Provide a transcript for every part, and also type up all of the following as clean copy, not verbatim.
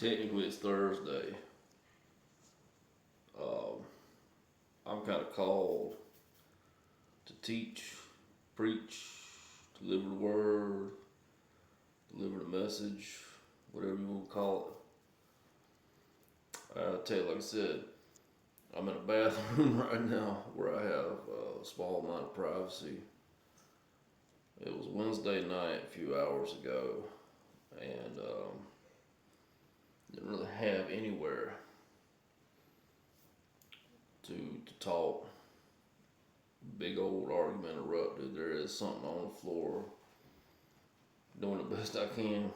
Technically, it's Thursday. Um, I'm kind of called to teach, preach, deliver the word, deliver the message, whatever you want to call it. I'll tell you, like I said, I'm in a bathroom right now where I have a small amount of privacy. It was Wednesday night a few hours ago, and didn't really have anywhere to talk. Big old argument erupted. There is something on the floor. Doing the best I can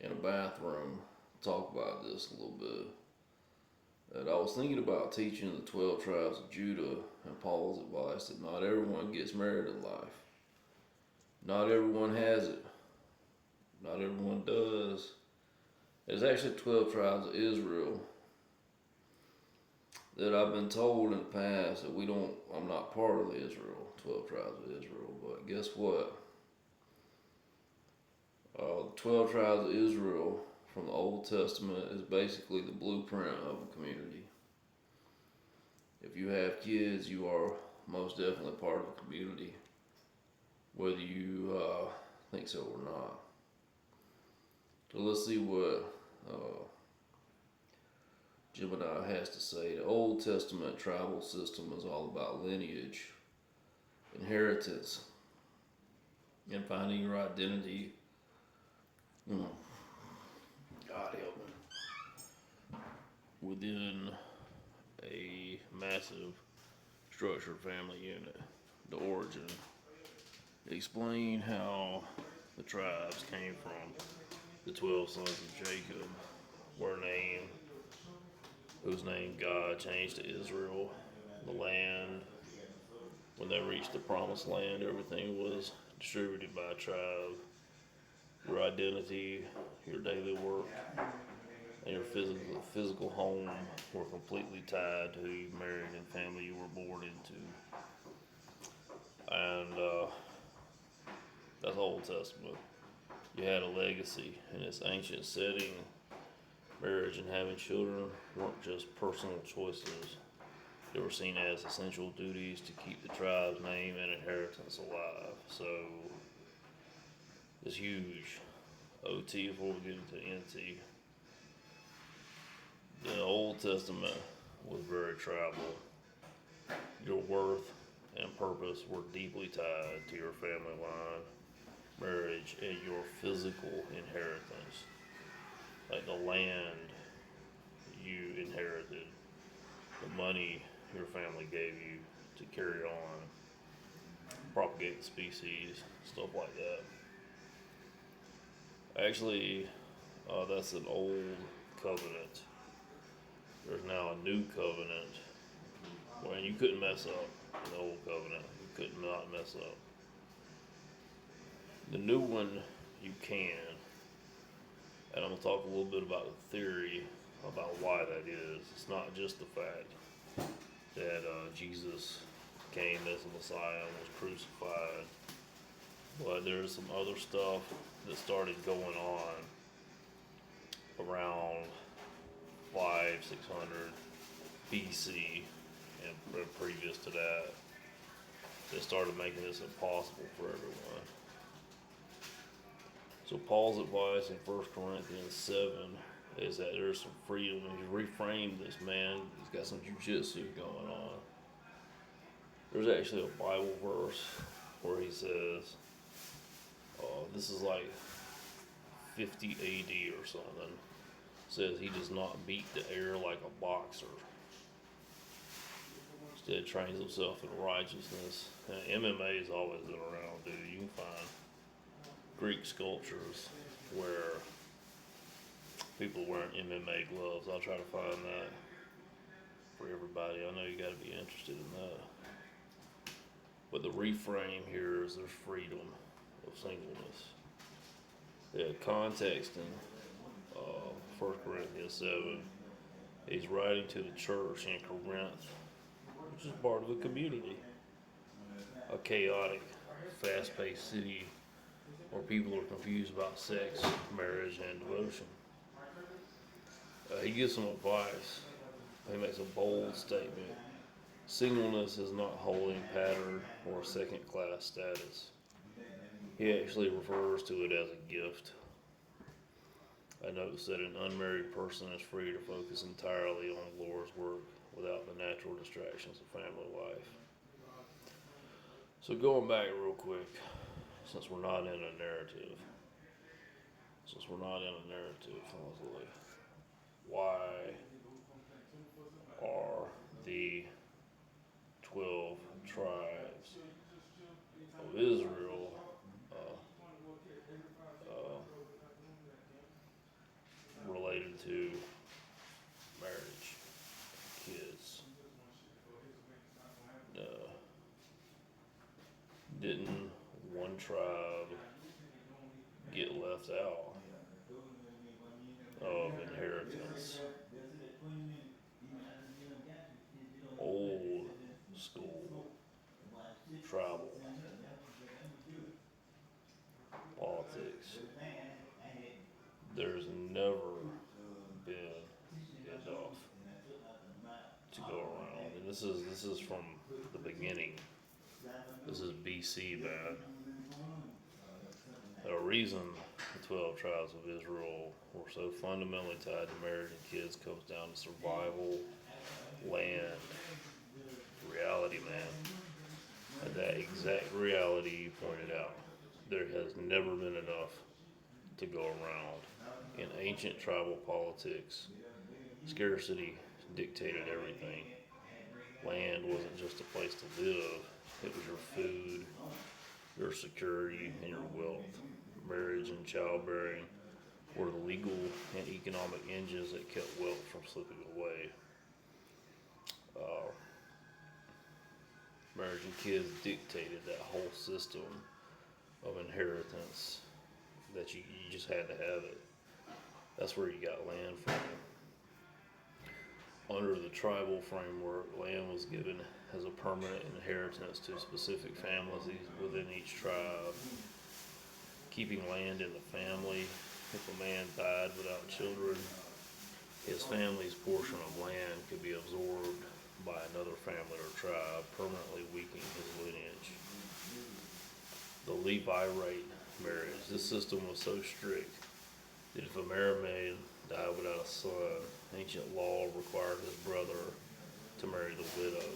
in a bathroom. Talk about this a little bit. And I was thinking about teaching the 12 tribes of Judah and Paul's advice that not everyone gets married in life. Not everyone has it. Not everyone does. There's actually 12 tribes of Israel that I've been told in the past that I'm not part of Israel, 12 tribes of Israel, but guess what? The 12 tribes of Israel from the Old Testament is basically the blueprint of a community. If you have kids, you are most definitely part of a community, whether you think so or not. So let's see what Gemini has to say. The Old Testament tribal system is all about lineage, inheritance, and finding your identity. God help me. Within a massive structured family unit. The origin. Explain how the tribes came from. The 12 sons of Jacob were named, whose name God changed to Israel. The land, when they reached the promised land, everything was distributed by tribe. Your identity, your daily work, and your physical home were completely tied to who you married and family you were born into. And that's Old Testament. You had a legacy in this ancient setting. Marriage and having children weren't just personal choices. They were seen as essential duties to keep the tribe's name and inheritance alive. So it's huge. OT before we get into NT. The Old Testament was very tribal. Your worth and purpose were deeply tied to your family line, marriage, and your physical inheritance. Like the land you inherited, the money your family gave you to carry on, propagate the species, stuff like that. Actually, that's an old covenant. There's now a new covenant when you couldn't mess up in the old covenant. You could not mess up. The new one, you can. And I'm going to talk a little bit about the theory about why that is. It's not just the fact that Jesus came as a Messiah and was crucified, but there's some other stuff that started going on around 600 BC and previous to that started making this impossible for everyone. So Paul's advice in 1 Corinthians 7 is that there's some freedom. He's reframed this, man. He's got some jujitsu going on. There's actually a Bible verse where he says, this is like 50 AD or something, says he does not beat the air like a boxer. Instead trains himself in righteousness. And MMA has always been around, dude. You can find Greek sculptures where people wearing MMA gloves. I'll try to find that for everybody. I know you got to be interested in that. But the reframe here is there's freedom of singleness. The context in 1 Corinthians 7, he's writing to the church in Corinth, which is part of a community, a chaotic, fast-paced city where people are confused about sex, marriage, and devotion. He gives some advice. He makes a bold statement. Singleness is not holding pattern or second class status. He actually refers to it as a gift. I notice that an unmarried person is free to focus entirely on the Lord's work without the natural distractions of family life. So going back real quick, since we're not in a narrative, honestly, why are the 12 tribes of Israel uh, related to marriage, kids? Uh, didn't one tribe get left out of inheritance? Old school tribal politics. There's never been enough to go around, and this is from the beginning. This is BC, man. The reason the 12 tribes of Israel were so fundamentally tied to marriage and kids comes down to survival, land, reality, man. And that exact reality you pointed out. There has never been enough to go around. In ancient tribal politics, scarcity dictated everything. Land wasn't just a place to live, it was your food, your security, and your wealth. Marriage and childbearing were the legal and economic engines that kept wealth from slipping away. Uh, Marriage and kids dictated that whole system of inheritance that you just had to have it. That's where you got land from. Under the tribal framework, land was given as a permanent inheritance to specific families within each tribe. Keeping land in the family, if a man died without children, his family's portion of land could be absorbed by another family or tribe, permanently weakening his lineage. The Levite marriage. This system was so strict that if a married man died without a son, ancient law required his brother to marry the widow.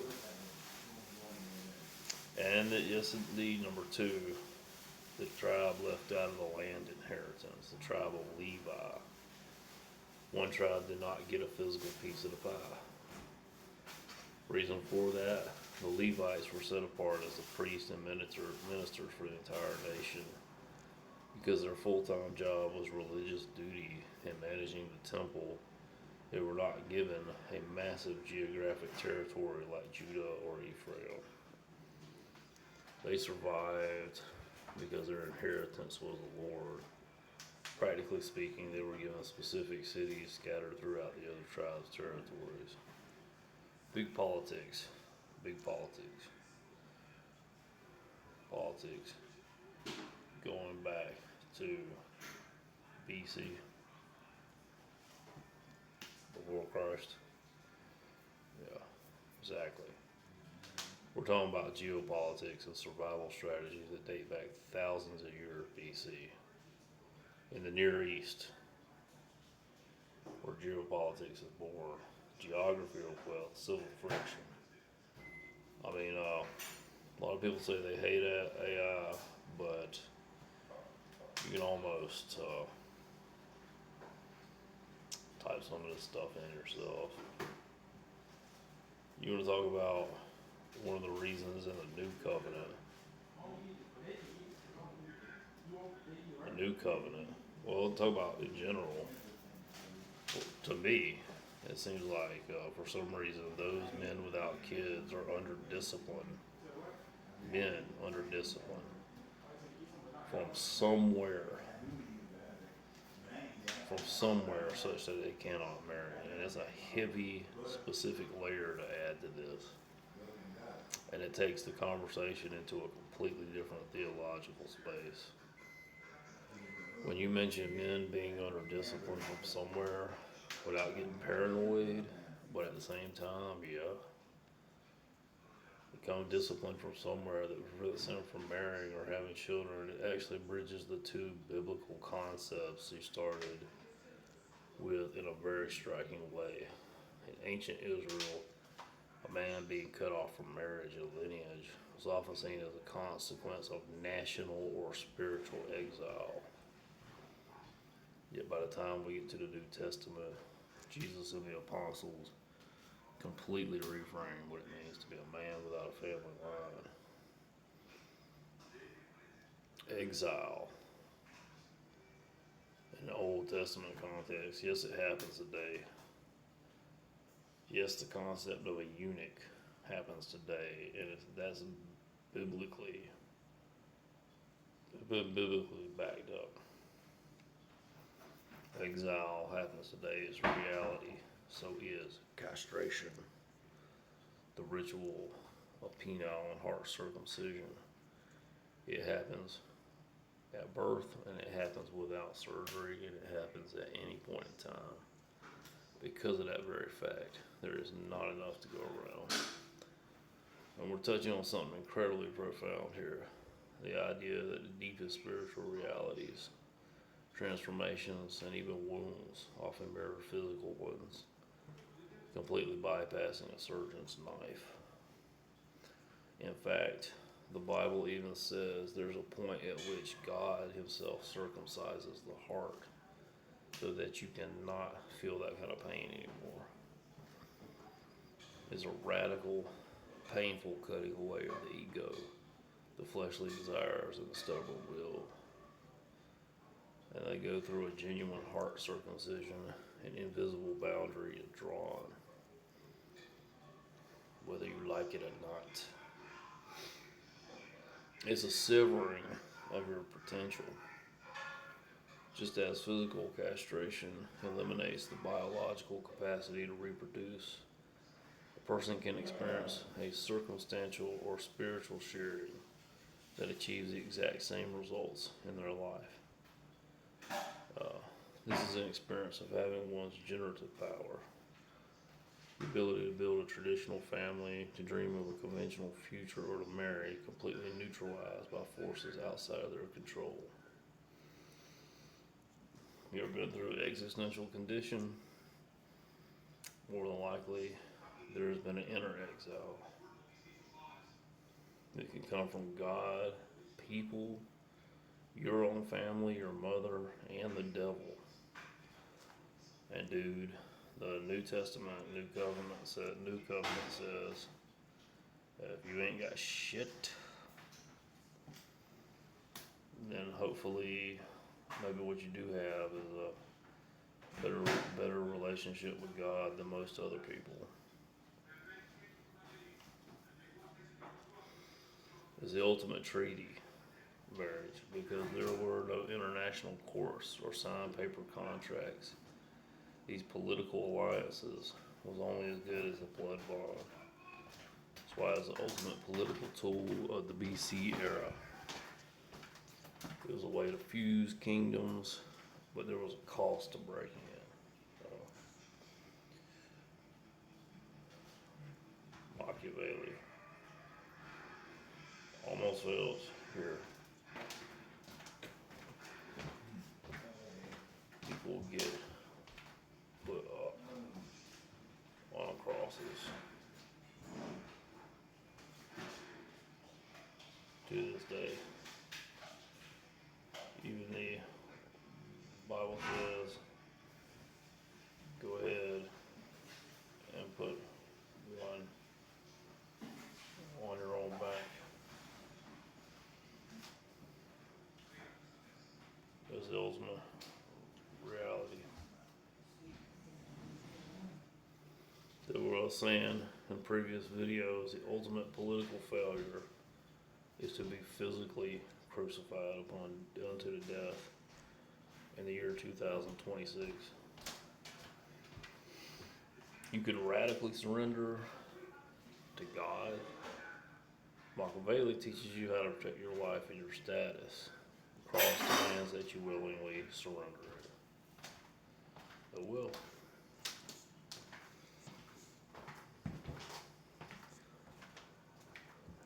And yes, indeed, number two, the tribe left out of the land inheritance, the tribe of Levi. One tribe did not get a physical piece of the pie. Reason for that, the Levites were set apart as the priests and ministers for the entire nation because their full-time job was religious duty and managing the temple. They were not given a massive geographic territory like Judah or Ephraim. They survived because their inheritance was the Lord. Practically speaking, they were given specific cities scattered throughout the other tribes' territories. Big politics. Politics. Going back to BC, before Christ. Yeah, exactly. We're talking about geopolitics and survival strategies that date back thousands of years BC. In the Near East, where geopolitics is born, geography of wealth, civil friction. I mean, a lot of people say they hate AI, but you can almost type some of this stuff in yourself. You want to talk about one of the reasons in the New Covenant? The New Covenant. Well, talk about in general. To me, it seems like for some reason those men without kids are under discipline. Men under discipline from somewhere such that they cannot marry. And it's a heavy, specific layer to add to this. And it takes the conversation into a completely different theological space. When you mention men being under discipline from somewhere without getting paranoid, but at the same time, yeah, become disciplined from somewhere that prevents them from marrying or having children, it actually bridges the two biblical concepts you started with in a very striking way. In ancient Israel, a man being cut off from marriage and lineage was often seen as a consequence of national or spiritual exile. Yet by the time we get to the New Testament, Jesus and the apostles completely reframe what it means to be a man without a family line. Exile. In the Old Testament context, yes, it happens today. Yes, the concept of a eunuch happens today, and that's biblically backed up. Exile happens today is reality. So is castration, the ritual of penile and heart circumcision. It happens at birth, and it happens without surgery, and it happens at any point in time. Because of that very fact, there is not enough to go around. And we're touching on something incredibly profound here. The idea that the deepest spiritual realities, transformations, and even wounds often mirror physical ones, completely bypassing a surgeon's knife. In fact, the Bible even says there's a point at which God himself circumcises the heart so that you cannot feel that kind of pain anymore. It's a radical, painful cutting away of the ego, the fleshly desires, and the stubborn will. And they go through a genuine heart circumcision, an invisible boundary is drawn, whether you like it or not. It's a severing of your potential. Just as physical castration eliminates the biological capacity to reproduce, a person can experience a circumstantial or spiritual shearing that achieves the exact same results in their life. This is an experience of having one's generative power, the ability to build a traditional family, to dream of a conventional future, or to marry, completely neutralized by forces outside of their control. You ever been through an existential condition? More than likely, there has been an inner exile. It can come from God, people, your own family, your mother, and the devil. And dude, the New Testament, New Covenant says, if you ain't got shit, then hopefully, maybe what you do have is a better relationship with God than most other people. It's the ultimate treaty, marriage, because there were no international courts or signed paper contracts. These political alliances was only as good as a blood bond. That's why it's the ultimate political tool of the BC era. It was a way to fuse kingdoms, but there was a cost to breaking it. Machiavelli almost fails here. People get put up on crosses to this day. Even the Bible says, go ahead and put one on your own back. It's the ultimate reality. That what I was saying in previous videos, the ultimate political failure is to be physically crucified upon unto the death in the year 2026. You can radically surrender to God. Machiavelli teaches you how to protect your life and your status. promise demands that you willingly surrender it. I will.